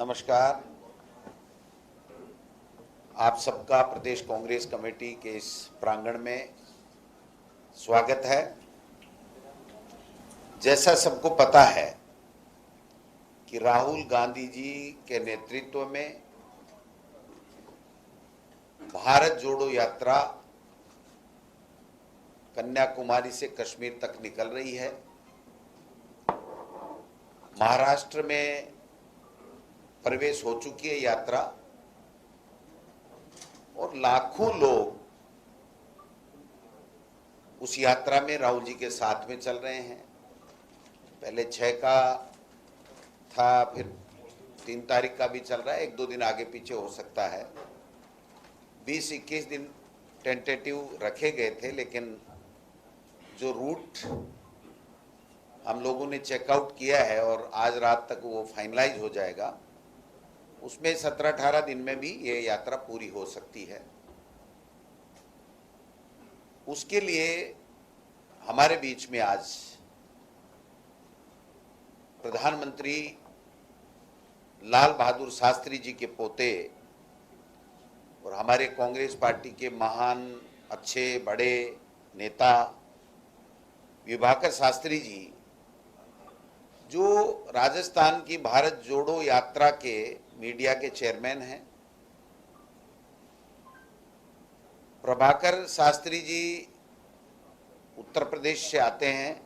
नमस्कार। आप सबका प्रदेश कांग्रेस कमेटी के इस प्रांगण में स्वागत है। जैसा सबको पता है कि राहुल गांधी जी के नेतृत्व में भारत जोड़ो यात्रा कन्याकुमारी से कश्मीर तक निकल रही है। महाराष्ट्र में प्रवेश हो चुकी है यात्रा और लाखों लोग उस यात्रा में राहुल जी के साथ में चल रहे हैं। पहले 6 का था, फिर 3 तारीख का भी चल रहा है, 1-2 दिन आगे पीछे हो सकता है। 20-21 दिन टेंटेटिव रखे गए थे, लेकिन जो रूट हम लोगों ने चेकआउट किया है और आज रात तक वो फाइनलाइज हो जाएगा, उसमें 17-18 दिन में भी ये यात्रा पूरी हो सकती है। उसके लिए हमारे बीच में आज प्रधानमंत्री लाल बहादुर शास्त्री जी के पोते और हमारे कांग्रेस पार्टी के महान अच्छे बड़े नेता विभाकर शास्त्री जी, जो राजस्थान की भारत जोड़ो यात्रा के मीडिया के चेयरमैन हैं। प्रभाकर शास्त्री जी उत्तर प्रदेश से आते हैं।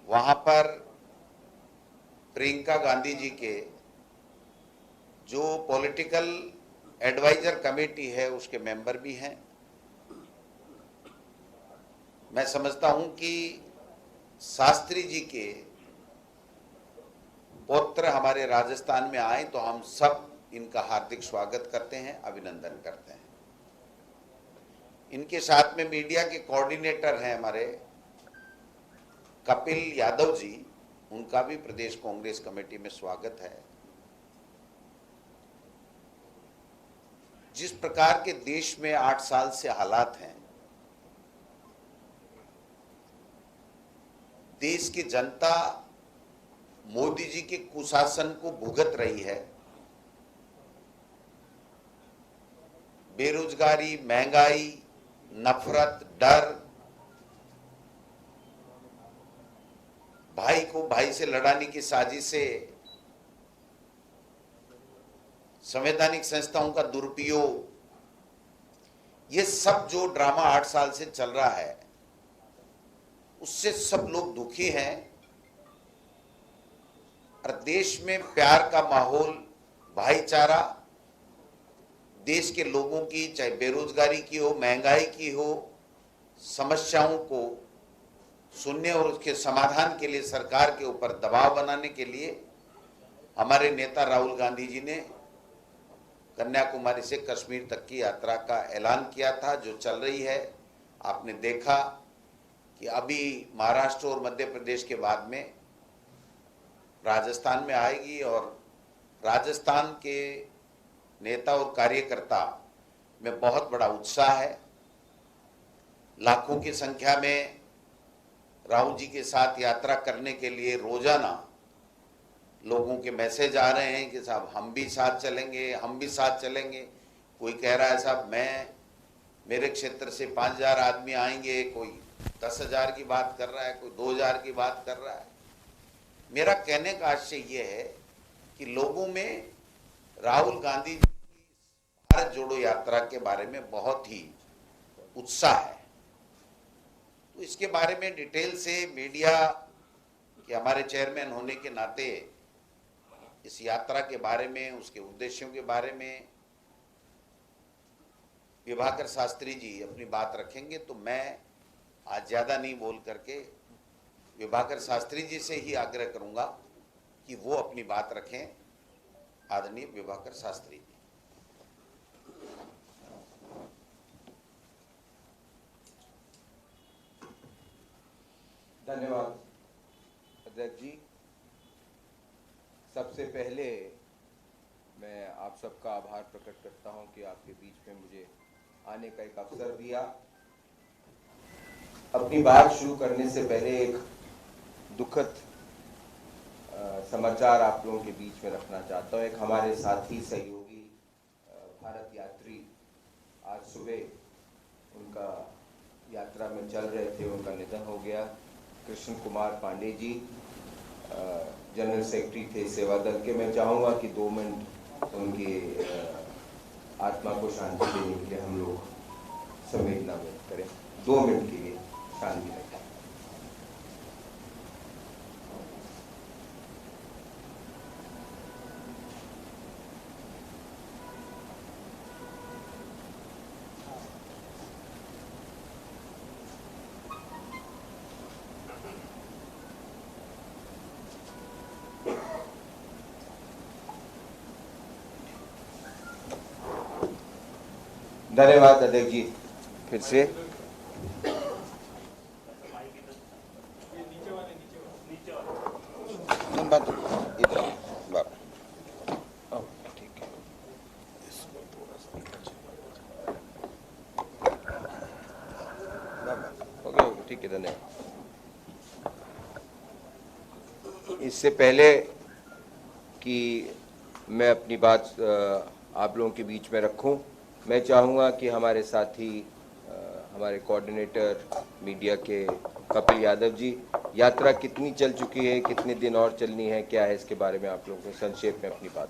वहां पर प्रियंका गांधी जी के जो पॉलिटिकल एडवाइजर कमेटी है उसके मेंबर भी हैं। मैं समझता हूं कि शास्त्री जी के पौत्र हमारे राजस्थान में आए तो हम सब इनका हार्दिक स्वागत करते हैं, अभिनंदन करते हैं। इनके साथ में मीडिया के कोऑर्डिनेटर हैं हमारे कपिल यादव जी, उनका भी प्रदेश कांग्रेस कमेटी में स्वागत है। जिस प्रकार के देश में 8 साल से हालात हैं, देश की जनता मोदी जी के कुशासन को भुगत रही है। बेरोजगारी, महंगाई, नफरत, डर, भाई को भाई से लड़ाने की साजिशें, संवैधानिक संस्थाओं का दुरुपयोग, ये सब जो ड्रामा 8 साल से चल रहा है, उससे सब लोग दुखी हैं। और देश में प्यार का माहौल, भाईचारा, देश के लोगों की चाहे बेरोजगारी की हो, महंगाई की हो, समस्याओं को सुनने और उसके समाधान के लिए सरकार के ऊपर दबाव बनाने के लिए हमारे नेता राहुल गांधी जी ने कन्याकुमारी से कश्मीर तक की यात्रा का ऐलान किया था, जो चल रही है। आपने देखा कि अभी महाराष्ट्र और मध्य प्रदेश के बाद में राजस्थान में आएगी और राजस्थान के नेता और कार्यकर्ता में बहुत बड़ा उत्साह है। लाखों की संख्या में राहुल जी के साथ यात्रा करने के लिए रोजाना लोगों के मैसेज आ रहे हैं कि साहब हम भी साथ चलेंगे, हम भी साथ चलेंगे। कोई कह रहा है साहब मेरे क्षेत्र से 5000 आदमी आएंगे, कोई 10,000 की बात कर रहा है, कोई 2000 की बात कर रहा है। मेरा कहने का आशय यह है कि लोगों में राहुल गांधी जी की भारत जोड़ो यात्रा के बारे में बहुत ही उत्साह है। तो इसके बारे में डिटेल से मीडिया के हमारे चेयरमैन होने के नाते इस यात्रा के बारे में, उसके उद्देश्यों के बारे में विभाकर शास्त्री जी अपनी बात रखेंगे। तो मैं आज ज़्यादा नहीं बोल करके विभाकर शास्त्री जी से ही आग्रह करूंगा कि वो अपनी बात रखें। आदरणीय विभाकर शास्त्री जी। धन्यवाद अध्यक्ष जी। सबसे पहले मैं आप सबका आभार प्रकट करता हूं कि आपके बीच में मुझे आने का एक अवसर दिया। अपनी बात शुरू करने से पहले एक दुखद समाचार आप लोगों के बीच में रखना चाहता हूँ। एक हमारे साथी सहयोगी भारत यात्री आज सुबह उनका यात्रा में चल रहे थे, उनका निधन हो गया। कृष्ण कुमार पांडे जी जनरल सेक्रेटरी थे सेवा दल के। मैं चाहूँगा कि 2 मिनट उनकी आत्मा को शांति देने के लिए हम लोग संवेदना व्यक्त करें। 2 मिनट के लिए शांति रखें। धन्यवाद अध्यक्ष जी। फिर से ठीक है, धन्यवाद। इससे पहले कि मैं अपनी बात आप लोगों के बीच में रखूं, मैं चाहूँगा कि हमारे साथी हमारे कोऑर्डिनेटर मीडिया के कपिल यादव जी, यात्रा कितनी चल चुकी है, कितने दिन और चलनी है, क्या है, इसके बारे में आप लोगों को संक्षेप में अपनी बात।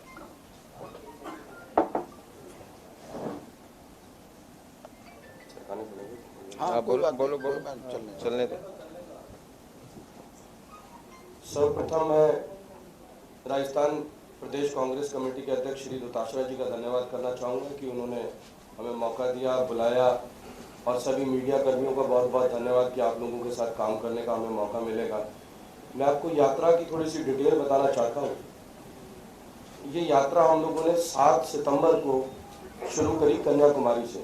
हाँ, बोलो चलने दो। सर्वप्रथम मैं राजस्थान प्रदेश कांग्रेस कमेटी के अध्यक्ष श्री दोताशरा जी का धन्यवाद करना चाहूँगा कि उन्होंने हमें मौका दिया, बुलाया, और सभी मीडिया कर्मियों का बहुत बहुत धन्यवाद कि आप लोगों के साथ काम करने का हमें मौका मिलेगा। मैं आपको यात्रा की थोड़ी सी डिटेल बताना चाहता हूँ। ये यात्रा हम लोगों ने 7 सितंबर को शुरू करी कन्याकुमारी से।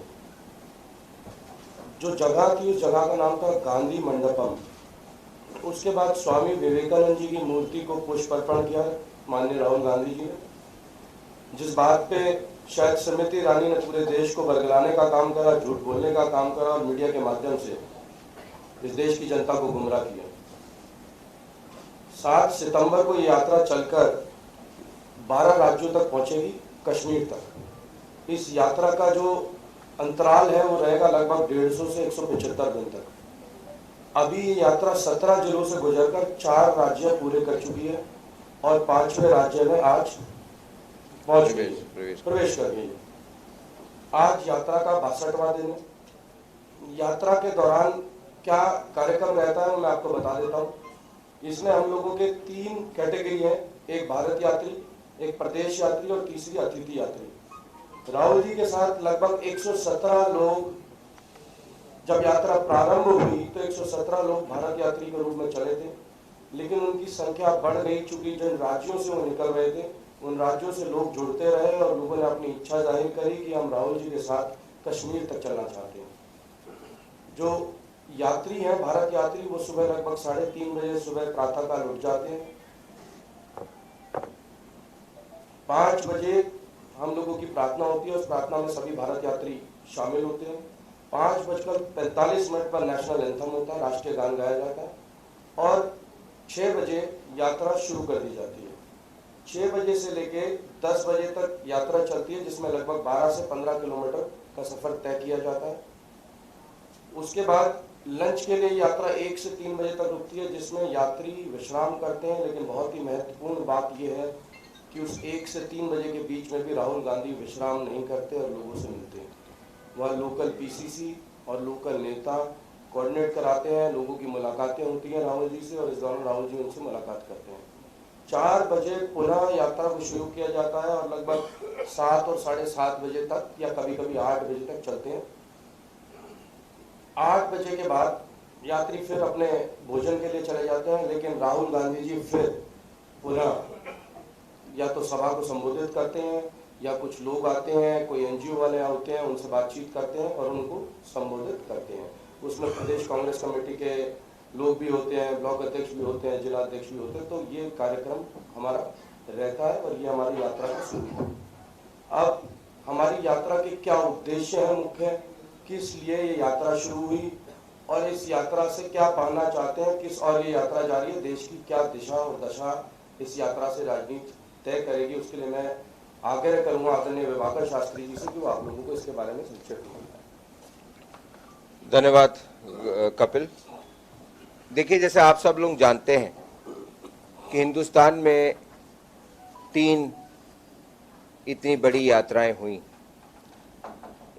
जो जगह थी उस जगह का नाम था गांधी मंडपम। उसके बाद स्वामी विवेकानंद जी की मूर्ति को पुष्प अर्पण किया माननीय राहुल गांधी जी ने। जिस बात पे शायद स्मृति ईरानी ने पूरे देश को बरगलाने का काम करा, झूठ बोलने का काम करा और मीडिया के माध्यम से इस देश की जनता को गुमराह किया। 7 सितंबर को ये यात्रा चलकर 12 राज्यों तक पहुंचेगी, कश्मीर तक। इस यात्रा का जो अंतराल है वो रहेगा लगभग 150 से 175 दिन तक। अभी ये यात्रा 17 जिलों से गुजरकर 4 राज्य पूरे कर चुकी है और 5वें राज्य में आज पहुंच गई, प्रवेश कर गई। आज यात्रा का 62वां दिन है। यात्रा के दौरान क्या कार्यक्रम रहता है मैं आपको बता देता हूँ। इसमें हम लोगों के 3 कैटेगरी हैं, एक भारत यात्री, एक प्रदेश यात्री और तीसरी अतिथि यात्री। राहुल जी के साथ लगभग 117 लोग, जब यात्रा प्रारंभ हुई तो 117 लोग भारत यात्री के रूप में चले थे, लेकिन उनकी संख्या बढ़ गई चूंकि जिन राज्यों से वो निकल रहे थे उन राज्यों से लोग जुड़ते रहे और लोगों ने अपनी इच्छा जाहिर करी कि हम राहुल जी के साथ कश्मीर तक चलना चाहते हैं। जो यात्री हैं भारत यात्री, वो सुबह लगभग 3:30 बजे सुबह प्रातःकाल उठ जाते हैं। 5 बजे हम लोगों की प्रार्थना होती है, उस प्रार्थना में सभी भारत यात्री शामिल होते हैं। 5:45 पर नेशनल एंथम होता है, राष्ट्रीय गान गाया जाता है और 6 बजे यात्रा शुरू कर दी जाती है। 6 बजे से लेके 10 बजे तक यात्रा चलती है, जिसमें लगभग 12 से 15 किलोमीटर का सफर तय किया जाता है। उसके बाद लंच के लिए यात्रा 1 से 3 बजे तक रुकती है, जिसमें यात्री विश्राम करते हैं। लेकिन बहुत ही महत्वपूर्ण बात यह है कि उस 1 से 3 बजे के बीच में भी राहुल गांधी विश्राम नहीं करते और लोगों से मिलते हैं। वह लोकल पीसीसी और लोकल नेता कोऑर्डिनेट कराते हैं, लोगों की मुलाकातें होती हैं राहुल जी से और इस दौरान राहुल जी उनसे मुलाकात करते हैं। 4 बजे पुनः यात्रा को शुरू किया जाता है और लगभग 7 और 7:30 बजे तक या कभी कभी 8 बजे तक चलते हैं। 8 बजे के बाद यात्री फिर अपने भोजन के लिए चले जाते हैं, लेकिन राहुल गांधी जी फिर पुनः या तो सभा को संबोधित करते हैं या कुछ लोग आते हैं, कोई एनजीओ वाले होते हैं, उनसे बातचीत करते हैं और उनको संबोधित करते हैं। उसमें प्रदेश कांग्रेस कमेटी के लोग भी होते हैं, ब्लॉक अध्यक्ष भी होते हैं, जिला अध्यक्ष भी होते हैं। तो ये कार्यक्रम हमारा रहता है और ये हमारी यात्रा का शुरू है। अब हमारी यात्रा के क्या उद्देश्य है मुख्य, किस लिए ये यात्रा शुरू हुई और इस यात्रा से क्या पाना चाहते हैं, किस और ये यात्रा जा रही है, देश की क्या दिशा और दशा इस यात्रा से राजनीति तय करेगी, उसके लिए मैं आग्रह करूंगा आदरणीय विभाकर शास्त्री जी से कि वो आप लोगों को इसके बारे में संक्षिप्त बताएं। धन्यवाद कपिल। देखिए, जैसे आप सब लोग जानते हैं कि हिंदुस्तान में 3 इतनी बड़ी यात्राएं हुई।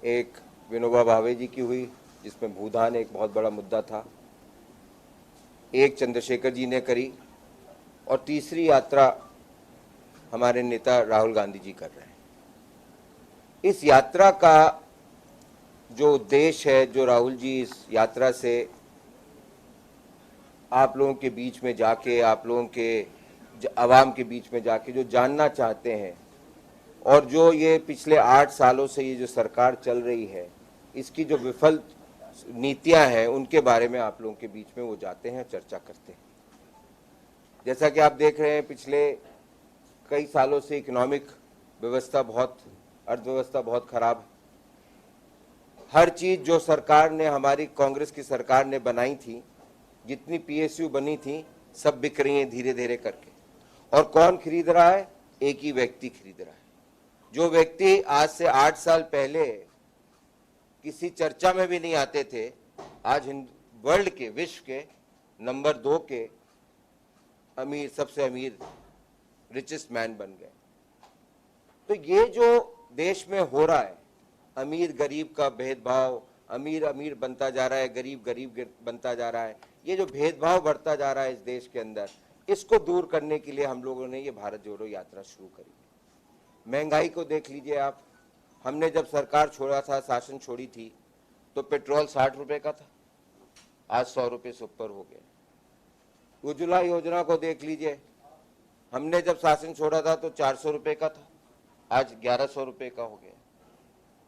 एक विनोबा भावे जी की हुई, जिसमें भूदान एक बहुत बड़ा मुद्दा था। एक चंद्रशेखर जी ने करी, और तीसरी यात्रा हमारे नेता राहुल गांधी जी कर रहे हैं। इस यात्रा का जो उद्देश्य है, जो राहुल जी इस यात्रा से आप लोगों के बीच में जाके, आप लोगों के आवाम के बीच में जाके जो जानना चाहते हैं, और जो ये पिछले 8 सालों से ये जो सरकार चल रही है, इसकी जो विफल नीतियां हैं, उनके बारे में आप लोगों के बीच में वो जाते हैं, चर्चा करते हैं। जैसा कि आप देख रहे हैं, पिछले कई सालों से इकोनॉमिक व्यवस्था अर्थव्यवस्था बहुत खराब है। हर चीज जो सरकार ने, हमारी कांग्रेस की सरकार ने बनाई थी, जितनी पीएसयू बनी थी, सब बिक रही हैं धीरे धीरे करके। और कौन खरीद रहा है? एक ही व्यक्ति खरीद रहा है। जो व्यक्ति आज से 8 साल पहले किसी चर्चा में भी नहीं आते थे, आज वर्ल्ड के, विश्व के नंबर 2 के अमीर, सबसे अमीर, रिचेस्ट मैन बन गए। तो ये जो देश में हो रहा है, अमीर गरीब का भेदभाव, अमीर अमीर बनता जा रहा है, गरीब गरीब बनता जा रहा है, ये जो भेदभाव बढ़ता जा रहा है इस देश के अंदर, इसको दूर करने के लिए हम लोगों ने ये भारत जोड़ो यात्रा शुरू करी। महंगाई को देख लीजिए आप। हमने जब सरकार छोड़ा था, शासन छोड़ी थी, तो पेट्रोल 60 रुपए का था, आज 100 रुपए से ऊपर हो गया। उज्ज्वला योजना को देख लीजिए। हमने जब शासन छोड़ा था तो 400 रुपए का था, आज 1100 रुपए का हो गया।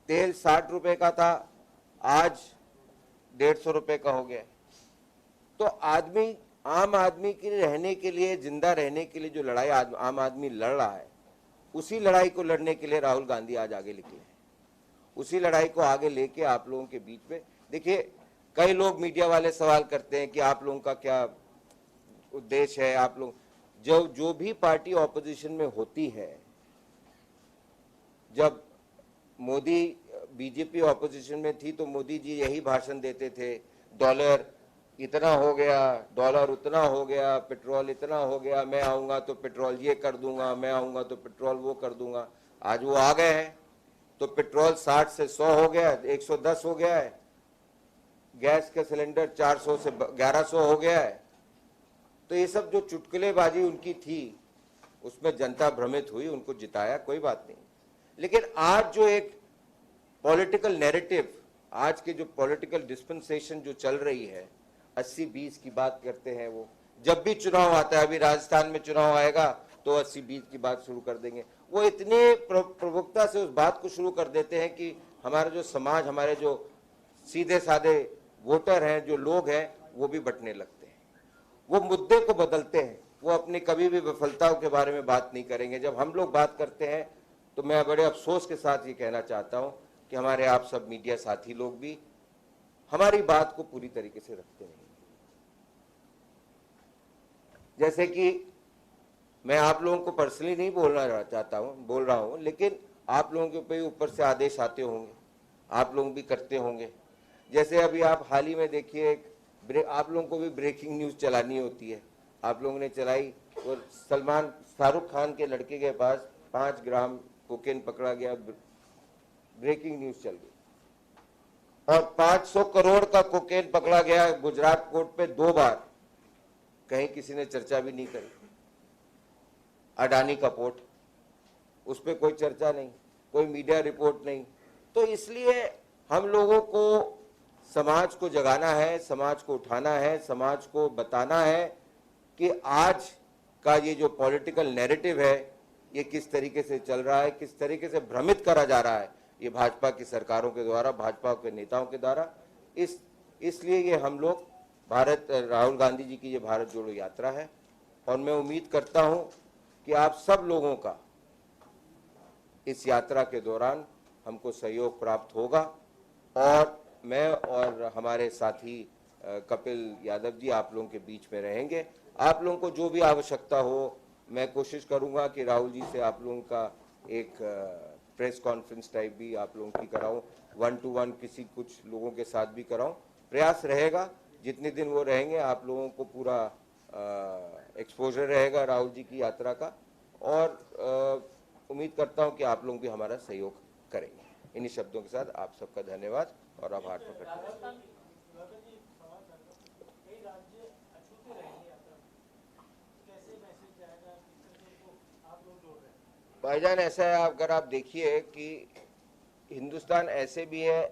तेल 60 रुपए का था, आज 150 रुपए का हो गया। तो आम आदमी के रहने के लिए, जिंदा रहने के लिए जो लड़ाई आम आदमी लड़ रहा है, उसी लड़ाई को लड़ने के लिए राहुल गांधी आज आगे निकले हैं। उसी लड़ाई को आगे लेके आप लोगों के बीच में, देखिए, कई लोग मीडिया वाले सवाल करते हैं कि आप लोगों का क्या उद्देश्य है। आप लोग जो भी पार्टी ऑपोजिशन में होती है, जब मोदी, बीजेपी ऑपोजिशन में थी तो मोदी जी यही भाषण देते थे, डॉलर इतना हो गया, डॉलर उतना हो गया, पेट्रोल इतना हो गया, मैं आऊंगा तो पेट्रोल ये कर दूंगा, मैं आऊंगा तो पेट्रोल वो कर दूंगा। आज वो आ गए हैं तो पेट्रोल 60 से 100 हो गया, 110 हो गया है। गैस का सिलेंडर 400 से 1100 हो गया है। तो ये सब जो चुटकुलेबाजी उनकी थी, उसमें जनता भ्रमित हुई, उनको जिताया, कोई बात नहीं। लेकिन आज जो एक पॉलिटिकल नैरेटिव, आज के जो पॉलिटिकल डिस्पेंसेशन जो चल रही है, 80-20 की बात करते हैं। वो जब भी चुनाव आता है, अभी राजस्थान में चुनाव आएगा तो 80-20 की बात शुरू कर देंगे। वो इतने प्रमुखता से उस बात को शुरू कर देते हैं कि हमारा जो समाज, हमारे जो सीधे साधे वोटर हैं, जो लोग हैं, वो भी बंटने लगते हैं। वो मुद्दे को बदलते हैं। वो अपनी कभी भी विफलताओं के बारे में बात नहीं करेंगे। जब हम लोग बात करते हैं तो मैं बड़े अफसोस के साथ ये कहना चाहता हूं कि हमारे आप सब मीडिया साथी लोग भी हमारी बात को पूरी तरीके से रखते नहीं। जैसे कि मैं आप लोगों को पर्सनली नहीं बोल रहा हूं, लेकिन आप लोगों के ऊपर से आदेश आते होंगे, आप लोग भी करते होंगे। जैसे अभी आप हाल ही में देखिए, आप लोगों को भी ब्रेकिंग न्यूज चलानी होती है, आप लोगों ने चलाई, और शाहरुख खान के लड़के के पास 5 ग्राम कोकेन पकड़ा गया, ब्रेकिंग न्यूज चल गई। और 500 करोड़ का कोकेन पकड़ा गया गुजरात कोर्ट पे 2 बार, कहीं किसी ने चर्चा भी नहीं करी। अडानी का पोर्ट, उस पर कोई चर्चा नहीं, कोई मीडिया रिपोर्ट नहीं। तो इसलिए हम लोगों को समाज को जगाना है, समाज को उठाना है, समाज को बताना है कि आज का ये जो पॉलिटिकल नैरेटिव है, ये किस तरीके से चल रहा है, किस तरीके से भ्रमित करा जा रहा है ये भाजपा की सरकारों के द्वारा, भाजपा के नेताओं के द्वारा। इसलिए ये हम लोग राहुल गांधी जी की ये भारत जोड़ो यात्रा है, और मैं उम्मीद करता हूं कि आप सब लोगों का इस यात्रा के दौरान हमको सहयोग प्राप्त होगा। और मैं और हमारे साथी कपिल यादव जी आप लोगों के बीच में रहेंगे। आप लोगों को जो भी आवश्यकता हो, मैं कोशिश करूंगा कि राहुल जी से आप लोगों का एक प्रेस कॉन्फ्रेंस टाइप भी आप लोगों की कराऊं, 1-to-1 किसी कुछ लोगों के साथ भी कराऊं। प्रयास रहेगा जितने दिन वो रहेंगे आप लोगों को पूरा एक्सपोजर रहेगा राहुल जी की यात्रा का, और उम्मीद करता हूं कि आप लोग भी हमारा सहयोग करेंगे। इन्हीं शब्दों के साथ आप सबका धन्यवाद और आभार प्रकट करता हूं। भाईजान ऐसा है, अगर आप देखिए कि हिंदुस्तान ऐसे भी है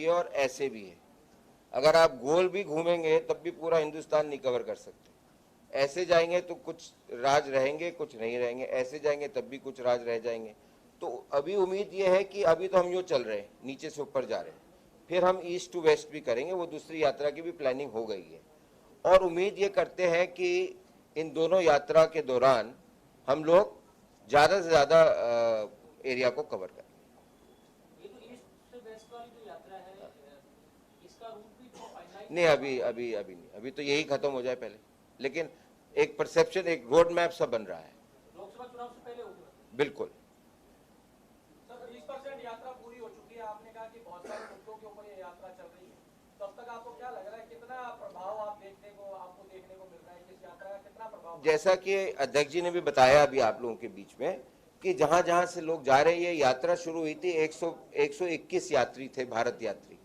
और ऐसे भी है। अगर आप गोल भी घूमेंगे तब भी पूरा हिंदुस्तान नहीं कवर कर सकते। ऐसे जाएंगे तो कुछ राज रहेंगे, कुछ नहीं रहेंगे, ऐसे जाएंगे तब भी कुछ राज रह जाएंगे। तो अभी उम्मीद ये है कि अभी तो हम यूँ चल रहे हैं, नीचे से ऊपर जा रहे हैं, फिर हम ईस्ट टू वेस्ट भी करेंगे, वो दूसरी यात्रा की भी प्लानिंग हो गई है। और उम्मीद ये करते हैं कि इन दोनों यात्रा के दौरान हम लोग ज़्यादा से ज़्यादा एरिया को कवर करें। नहीं, अभी नहीं, अभी तो यही खत्म हो जाए पहले, लेकिन एक परसेप्शन, एक रोड मैप सब बन रहा है। लोकसभा चुनाव से पहले होगा। बिल्कुल। सर 20% यात्रा पूरी हो चुकी है, आपने कहा कि बहुत सारे मुद्दों के ऊपर ये यात्रा चल रही है, तो अब तक आपको क्या लग रहा है, कितना प्रभाव आपको देखने को मिल रहा है, इस यात्रा का कितना प्रभाव? जैसा कि अध्यक्ष जी ने भी बताया अभी आप लोगों के बीच में कि जहां जहां से लोग जा रहे हैं, ये यात्रा शुरू हुई थी 121 यात्री थे, भारत यात्री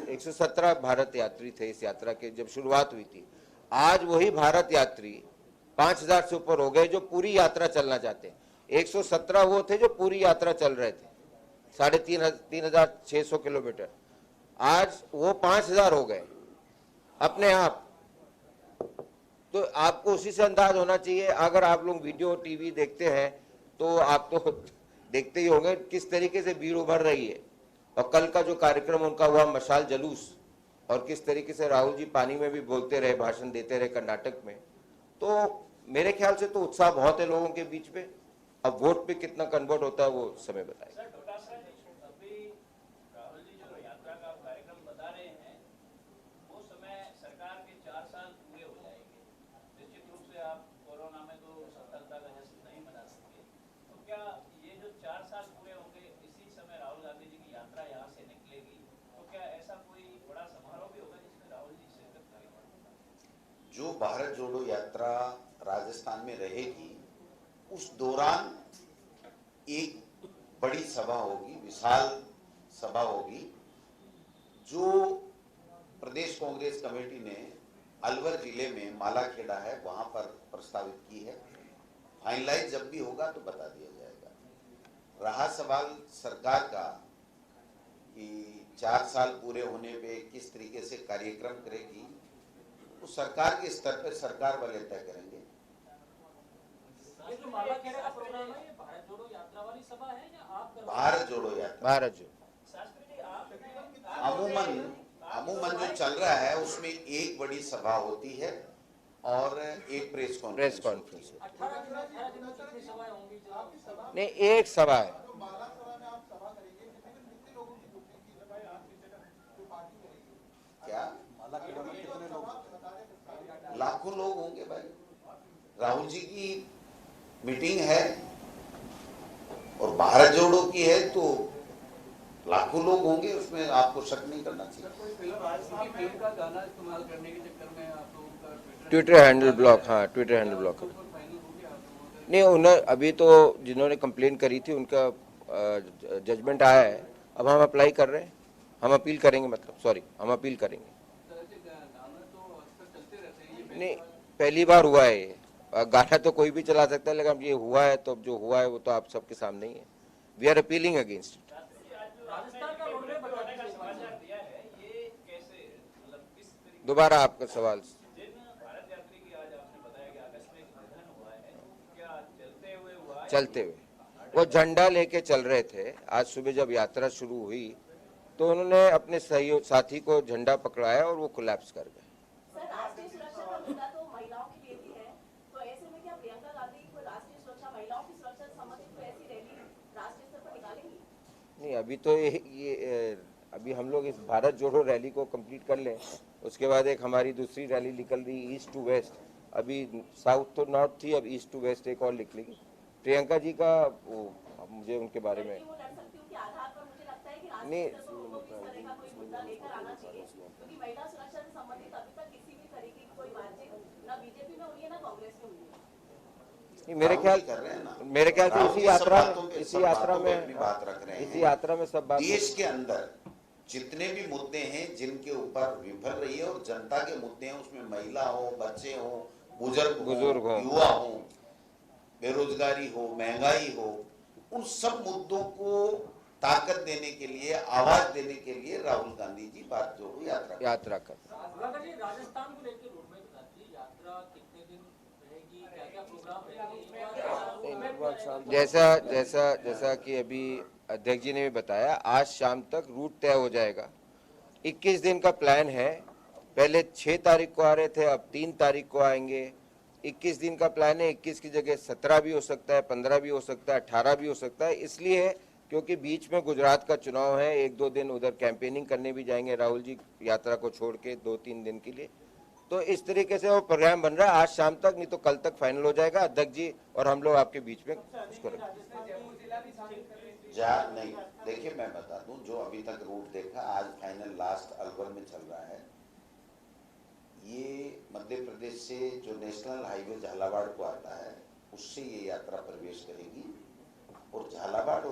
117 भारत यात्री थे इस यात्रा के जब शुरुआत हुई थी। आज वही भारत यात्री 5000 से ऊपर हो गए जो पूरी यात्रा चलना चाहते हैं। 117 वो थे जो पूरी यात्रा चल रहे थे, 3600 किलोमीटर, आज वो 5000 हो गए अपने आप। तो आपको उसी से अंदाज होना चाहिए, अगर आप लोग वीडियो टीवी देखते हैं तो आप तो देखते ही होंगे किस तरीके से भीड़ उभर रही है। और कल का जो कार्यक्रम उनका हुआ मशाल जुलूस, और किस तरीके से राहुल जी पानी में भी बोलते रहे, भाषण देते रहे कर्नाटक में, तो मेरे ख्याल से तो उत्साह बहुत है लोगों के बीच में। अब वोट पे कितना कन्वर्ट होता है वो समय बताएगा। जो भारत जोड़ो यात्रा राजस्थान में रहेगी, उस दौरान एक बड़ी सभा होगी, विशाल सभा होगी, जो प्रदेश कांग्रेस कमेटी ने अलवर जिले में मालाखेड़ा है वहां पर प्रस्तावित की है। फाइनलाइज जब भी होगा तो बता दिया जाएगा। रहा सवाल सरकार का कि 4 साल पूरे होने पे किस तरीके से कार्यक्रम करेगी, तो सरकार के स्तर पर सरकार वाले तय करेंगे। ये जो मालाखेड़ा का प्रोग्राम है, ये भारत जोड़ो यात्रा वाली सभा है या आप भारत जोड़ो यात्रा, भारत जोड़ो अमूमन जो चल रहा है उसमें एक बड़ी सभा होती है और एक प्रेस कॉन्फ्रेंस। 18 दिन में कितनी सभाएं होंगी? नहीं, एक सभा है। क्या लाखों लोग होंगे भाई, राहुल जी की मीटिंग है और भारत जोड़ो की है तो लाखों लोग होंगे, उसमें आपको शक नहीं करना चाहिए। फिल्म का गाना इस्तेमाल करने के चक्कर में आप लोगों का ट्विटर हैंडल ब्लॉक, हाँ ट्विटर हैंडल ब्लॉक नहीं, उन्हें अभी तो जिन्होंने कंप्लेन करी थी उनका जजमेंट आया है। अब हम अप्लाई कर रहे हैं, हम अपील करेंगे, मतलब सॉरी हम अपील करेंगे। नहीं, पहली बार हुआ है ये, गाना तो कोई भी चला सकता है, लेकिन अब ये हुआ है तो जो हुआ है वो तो आप सबके सामने ही है। We are appealing against it. दोबारा आपका सवाल। चलते हुए वो झंडा लेके चल रहे थे। आज सुबह जब यात्रा शुरू हुई तो उन्होंने अपने साथी को झंडा पकड़ाया और वो कोलैप्स कर गए। सर, राष्ट्रीय सुरक्षा का मुद्दा तो महिलाओं के लिए भी है, तो ऐसे में क्या प्रियंका गांधी को राष्ट्रीय सुरक्षा, महिलाओं की सुरक्षा से संबंधित कोई ऐसी रैली राष्ट्रीय स्तर पर निकालेंगी? नहीं, अभी तो ये अभी हम लोग इस भारत जोड़ो रैली को कंप्लीट कर लें, उसके बाद एक हमारी दूसरी रैली निकल रही ईस्ट टू वेस्ट, अभी साउथ तो नॉर्थ थी, अब ईस्ट टू वेस्ट एक और लिख लेगी। प्रियंका जी का वो मुझे उनके बारे में वो लड़ सकती हूँ कि आधार पर मुझे लगता है कि नहीं, राष्ट्रीय स्तर पर उनको भी इस तरह का कोई मुद्दा लेकर आना चाहिए, क्योंकि महिला सुरक्षा से संबंधित अभी तक किसी भी तरीके की कोई बातचीत न बीजेपी में हुई है न कांग्रेस में हुई है। नहीं, मेरे राहुल जी कर रहे हैं ना। ख्याल से राहुल इसी जी यात्रा सब बातों पे- इसी सब यात्रा बातों पे में अपनी बात रख रहे इसी हैं। यात्रा में सब बात देश के अंदर जितने भी मुद्दे हैं जिनके ऊपर विफल रही है और जनता के मुद्दे हैं, उसमें महिला हो, बच्चे हो, बुजुर्ग हो। हो, युवा हो, बेरोजगारी हो, महंगाई हो, उन सब मुद्दों को ताकत देने के लिए, आवाज देने के लिए राहुल गांधी जी भारत जोड़ो यात्रा कर जी राजस्थान को लेकर रोडमैप बता दीजिए, यात्रा कितने दिन रहेगी, क्या क्या प्रोग्राम रहेंगे? जैसा कि अभी अध्यक्ष जी ने भी बताया, आज शाम तक रूट तय हो जाएगा। 21 दिन का प्लान है। पहले 6 तारीख को आ रहे थे, अब 3 तारीख को आएंगे। 21 दिन का प्लान है। 21 की जगह 17 भी हो सकता है, 15 भी हो सकता है, 18 भी हो सकता है। इसलिए क्योंकि बीच में गुजरात का चुनाव है, 1-2 दिन उधर कैंपेनिंग करने भी जाएंगे राहुल जी, यात्रा को छोड़ के 2-3 दिन के लिए। तो इस तरीके से वो प्रोग्राम बन रहा है। आज शाम तक, नहीं तो कल तक फाइनल हो जाएगा। अध्यक्ष जी और हम लोग आपके बीच में उसको नहीं, देखिए मैं बता दूं, जो अभी तक रूट देखा, आज फाइनल लास्ट अलवर में चल रहा है। ये मध्य प्रदेश से जो नेशनल हाईवे झालावाड़ को आता है, उससे ये यात्रा प्रवेश करेगी और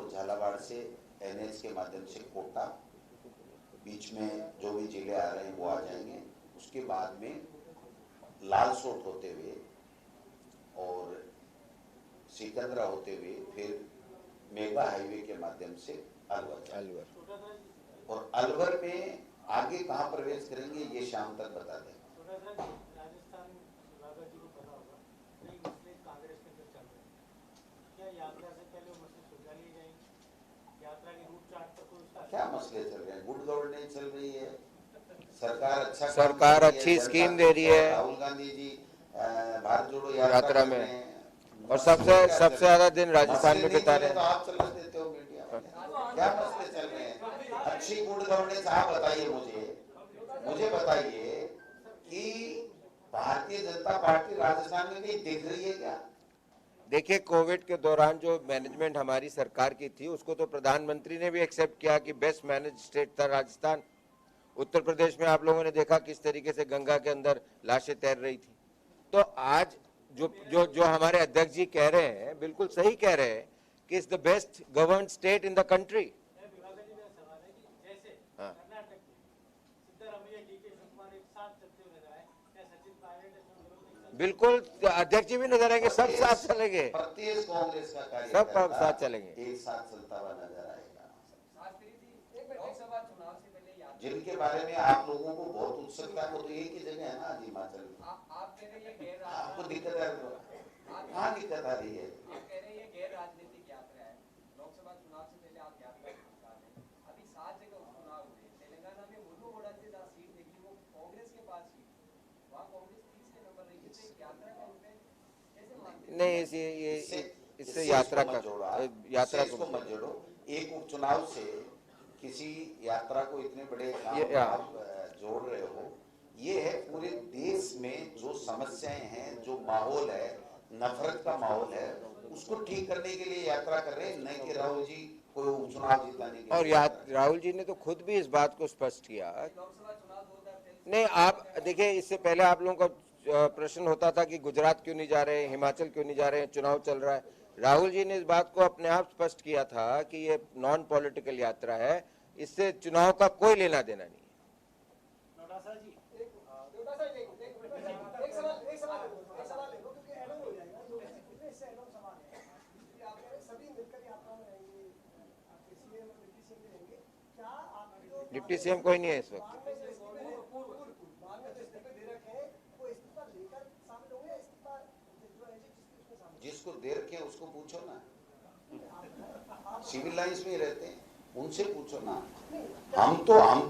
झालावाड़ से एनएच के माध्यम से कोटा, बीच में जो भी जिले आ रहे हैं वो आ जाएंगे। उसके बाद में लालसोट होते हुए और सिकंदरा होते हुए फिर मेगा हाईवे के माध्यम से अलवर, और अलवर में आगे कहां प्रवेश करेंगे ये शाम तक बता दें। राजस्थान जी को पता होगा, कई मसले कांग्रेस के अंदर चल रहे हैं, क्या यात्रा से पहले वो मसले सुलझा लिए जाएंगे? यात्रा के रूट चार्ट पर कोई क्या मसले चल रहे हैं? गुड गवर्नेंस चल रही है, सरकार अच्छी स्कीम दे रही है। राहुल गांधी जी भारत जोड़ो यात्रा में, और सबसे ज्यादा दिन राजस्थान में बिता रहे हैं। तो आप चला देते हो मीडिया में, क्या मसले चल रहे हैं? अच्छी गुड गवर्नेंस आप बताइए, मुझे बताइए कि भारतीय जनता पार्टी राजस्थान में कहीं दिख रही है क्या? देखिए, कोविड के दौरान जो मैनेजमेंट हमारी सरकार की थी, उसको तो प्रधानमंत्री ने भी एक्सेप्ट किया कि बेस्ट मैनेज स्टेट था राजस्थान। उत्तर प्रदेश में आप लोगों ने देखा किस तरीके से गंगा के अंदर लाशें तैर रही थी। तो आज जो हमारे अध्यक्ष जी कह रहे हैं, बिल्कुल सही कह रहे हैं कि it's the best govern state in the country. बिल्कुल, अध्यक्ष जी भी नजर आएंगे, सब साथ चलेंगे, प्रत्येक कांग्रेस का सब कार्यकर्ता साथ चलेंगे, एक साथ चलता हुआ नजर आएगा। जिनके बारे में आप लोगों को बहुत उत्सुकता है, वो तो एक ही जगह है ना, हिमाचल में। आपको दिक्कत है? हाँ, दिक्कत आ रही है। नहीं, इससे यात्रा को मत जोड़ो। एक उपचुनाव से किसी यात्रा को इतने बड़े काम आप जोड़ रहे हो। ये है पूरे देश में जो समस्याएं हैं, जो माहौल है, नफरत का माहौल है, उसको ठीक करने के लिए यात्रा कर रहे हैं, नहीं कि राहुल जी कोई उपचुनाव जिताने के लिए। और राहुल जी ने तो खुद भी इस बात को स्पष्ट किया। नहीं, आप देखिए, इससे पहले आप लोगों का प्रश्न होता था कि गुजरात क्यों नहीं जा रहे हैं, हिमाचल क्यों नहीं जा रहे हैं, चुनाव चल रहा है। राहुल जी ने इस बात को अपने आप स्पष्ट किया था कि ये नॉन पॉलिटिकल यात्रा है, इससे चुनाव का कोई लेना देना नहीं है। डिप्टी सीएम कोई नहीं है इस वक्त। जिसको दे रखे हैं उसको पूछो ना, सिविल लाइंस में ही रहते हैं, उनसे पूछो ना। हम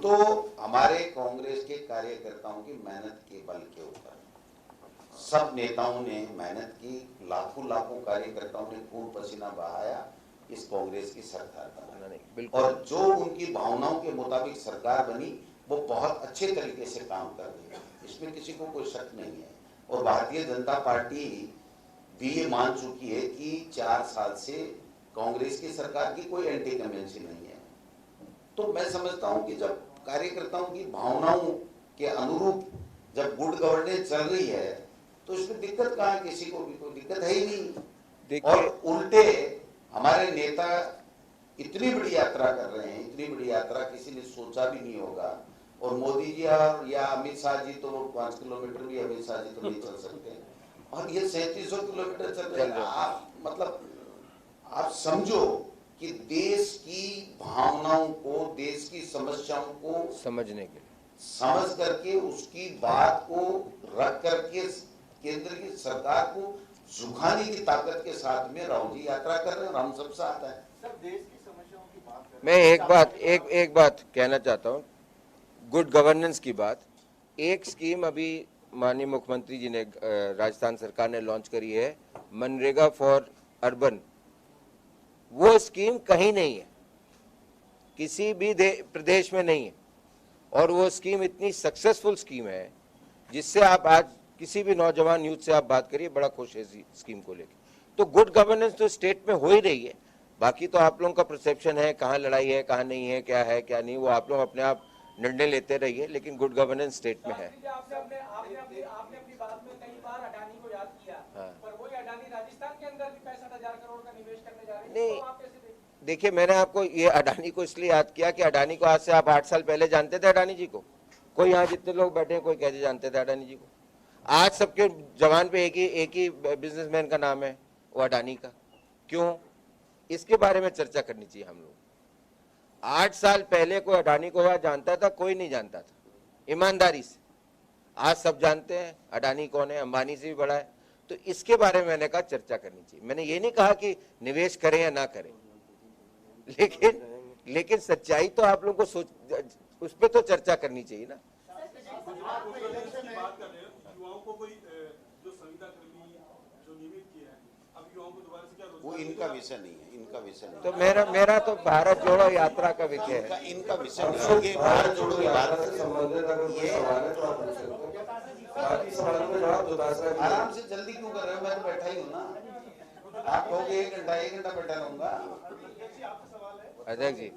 तो हमारे कांग्रेस के कार्यकर्ताओं की मेहनत के बल के ऊपर, सब नेताओं ने मेहनत की, लाखों कार्यकर्ताओं ने खून पसीना बहाया इस कांग्रेस की सरकार बनाने, और जो उनकी भावनाओं के मुताबिक सरकार बनी, वो बहुत अच्छे तरीके से काम कर रही है, इसमें किसी को कोई शक नहीं है। और भारतीय जनता पार्टी भी ये मान चुकी है कि 4 साल से कांग्रेस की सरकार की कोई एंटी कन्वेंशन नहीं है। तो मैं समझता हूं कि जब कार्यकर्ताओं की भावनाओं के अनुरूप जब गुड गवर्नेंस चल रही है तो इसमें दिक्कत कहाँ है, किसी को भी कोई दिक्कत है ही नहीं। और उल्टे हमारे नेता इतनी बड़ी यात्रा कर रहे हैं, इतनी बड़ी यात्रा किसी ने सोचा भी नहीं होगा। और मोदी जी और या अमित शाह जी तो 5 किलोमीटर भी अमित शाह जी तो नहीं चल सकते, और ये 3700 किलोमीटर चल रहे हैं। आप मतलब आप समझो कि देश की भावनाओं को, देश की समस्याओं को समझने के लिए, समझ करके उसकी बात को रख करके केंद्र की सरकार को झुकाने की ताकत के साथ में राहुल जी यात्रा कर रहे हैं और हम सब साथ हैं। सर देश की समस्याओं की बात कर मैं एक बात कहना चाहता हूँ, गुड गवर्नेंस की बात। एक स्कीम अभी माननीय मुख्यमंत्री जी ने, राजस्थान सरकार ने लॉन्च करी है, मनरेगा फॉर अर्बन। वो स्कीम कहीं नहीं है, किसी भी प्रदेश में नहीं है, और वो स्कीम इतनी सक्सेसफुल स्कीम है जिससे आप आज किसी भी नौजवान यूथ से आप बात करिए, बड़ा खुश है इस स्कीम को लेकर। तो गुड गवर्नेंस तो स्टेट में हो ही रही है, बाकी तो आप लोगों का परसेप्शन है, कहाँ लड़ाई है कहाँ नहीं है, क्या है क्या नहीं, वो आप लोग अपने आप निर्णय लेते रहिए, लेकिन गुड गवर्नेंस स्टेट में है। आपने अपनी बात में कई बार अडानी को याद किया, पर वही अडानी राजस्थान के अंदर भी 65,000 करोड़ का निवेश करने जा रहे हैं। नहीं, तो आप कैसे देखते हैं? देखिए, मैंने आपको ये अडानी को इसलिए याद किया कि अडानी को आज से आप 8 साल पहले जानते थे अडानी जी को? कोई यहाँ जितने लोग बैठे हैं कोई कैसे जानते थे अडानी जी को? आज सबके जवान पे एक ही बिजनेसमैन का नाम है, वो अडानी का। क्यों? इसके बारे में चर्चा करनी चाहिए हम लोग। 8 साल पहले कोई अडानी को यहाँ जानता था? कोई नहीं जानता था, ईमानदारी से। आज सब जानते हैं अडानी कौन है, अंबानी से भी बड़ा है। तो इसके बारे में मैंने कहा चर्चा करनी चाहिए। मैंने ये नहीं कहा कि निवेश करें या ना करें, लेकिन सच्चाई तो आप लोगों को उस पर तो चर्चा करनी चाहिए ना। बात कर रहे हैं, युवाओं को कोई जो संविदा कर्मी जो नियमित किया है, अब युवाओं को दोबारा से क्या वो इनका विषय नहीं है, इनका विषय नहीं। तो मेरा तो भारत जोड़ो यात्रा का विषय है। इनका विषय नहीं है, ये भारत जोड़ो की बात से संबंधित अगर कोई सवाल है तो आप पूछ सकते हैं। बाकी सवालों का जवाब दो दासरा आराम से जल्दी क्यों कर रहे हो? मैं तो बैठा ही हूँ ना। आप कहोगे 1 घंटा बैठा रहूंगा। अध्यक्ष जी,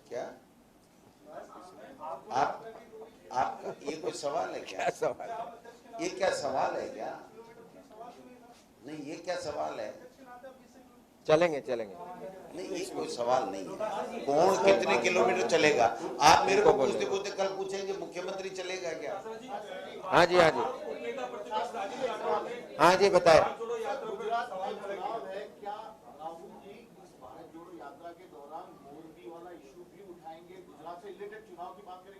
क्या आप ये कोई सवाल है क्या? क्या सवाल? ये क्या सवाल है क्या? नहीं, ये क्या सवाल है? चलेंगे। नहीं, ये कोई सवाल नहीं है। कौन कितने किलोमीटर चलेगा? आप मेरे को पूछते पूछते कल पूछेंगे मुख्यमंत्री चलेगा क्या? हाँ जी बताए।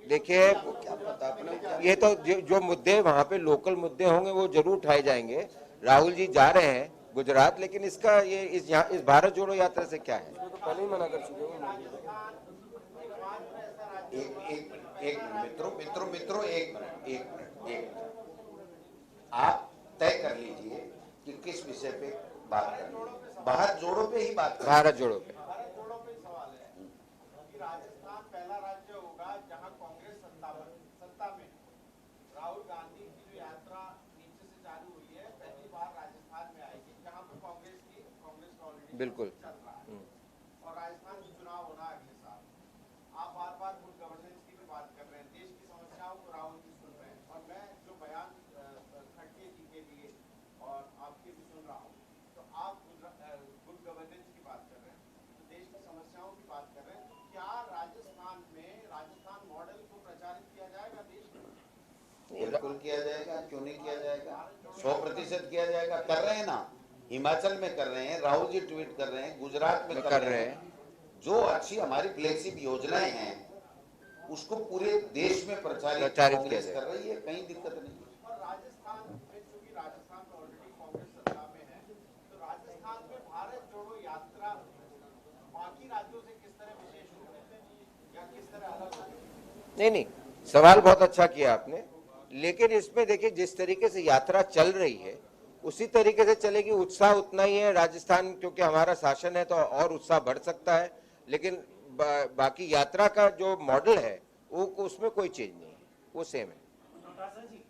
देखिए, क्या पता अपने ये तो जो मुद्दे वहाँ पे लोकल मुद्दे होंगे वो जरूर उठाए जाएंगे। राहुल जी जा रहे हैं गुजरात, लेकिन इसका ये इस भारत जोड़ो यात्रा से क्या है? तो पहले ही मना कर चुके हैं। एक मित्रों एक मिनट आप तय कर लीजिए कि किस विषय पे बात करनी है। भारत जोड़ो पे ही बात भारत जोड़ो पे। राजस्थान पहला राज्य होगा जहां कांग्रेस सत्ता में। राहुल गांधी की जो यात्रा नीचे से चालू हुई है, पहली बार राजस्थान में आएगी जहां पर कांग्रेस का ऑलरेडी बिल्कुल चल रहा है। और राजस्थान में चुनाव होना अगले साल। आप बार गुड गवर्नेंस की भी बात कर रहे हैं, देश की समस्याओं को राहुल जी सुन रहे हैं, और मैं जो बयान खड़गे जी के लिए और आपके भी सुन रहा हूँ, तो आप गुड गवर्नेंस की बात कर रहे हैं, तो देश की समस्याओं की बात कर रहे हैं। तो क्या राजस्थान में राजस्थान मॉडल को प्रचारित किया जाएगा देश में? बिल्कुल किया जाएगा, क्यों नहीं किया जाएगा? 100% किया जाएगा। कर रहे हैं ना, हिमाचल में कर रहे हैं, राहुल जी ट्वीट कर रहे हैं, गुजरात में कर रहे हैं। जो अच्छी हमारी फ्लैगशिप योजनाएं हैं उसको पूरे देश में प्रचारित कांग्रेस कर रही है, कहीं दिक्कत नहीं। और राजस्थान में, चूंकि राजस्थान तो ऑलरेडी कांग्रेस सत्ता में है, तो राजस्थान में भारत जोड़ो यात्रा बाकी राज्यों से किस तरह विशेष होगी या किस तरह अलग होगी? नहीं, सवाल बहुत अच्छा किया आपने, लेकिन इसमें देखिए जिस तरीके से यात्रा चल रही है उसी तरीके से चलेगी। उत्साह उतना ही है राजस्थान, क्योंकि हमारा शासन है तो और उत्साह बढ़ सकता है, लेकिन बाकी यात्रा का जो मॉडल है वो उसमें कोई चेंज नहीं है, वो सेम है। नौटासन जी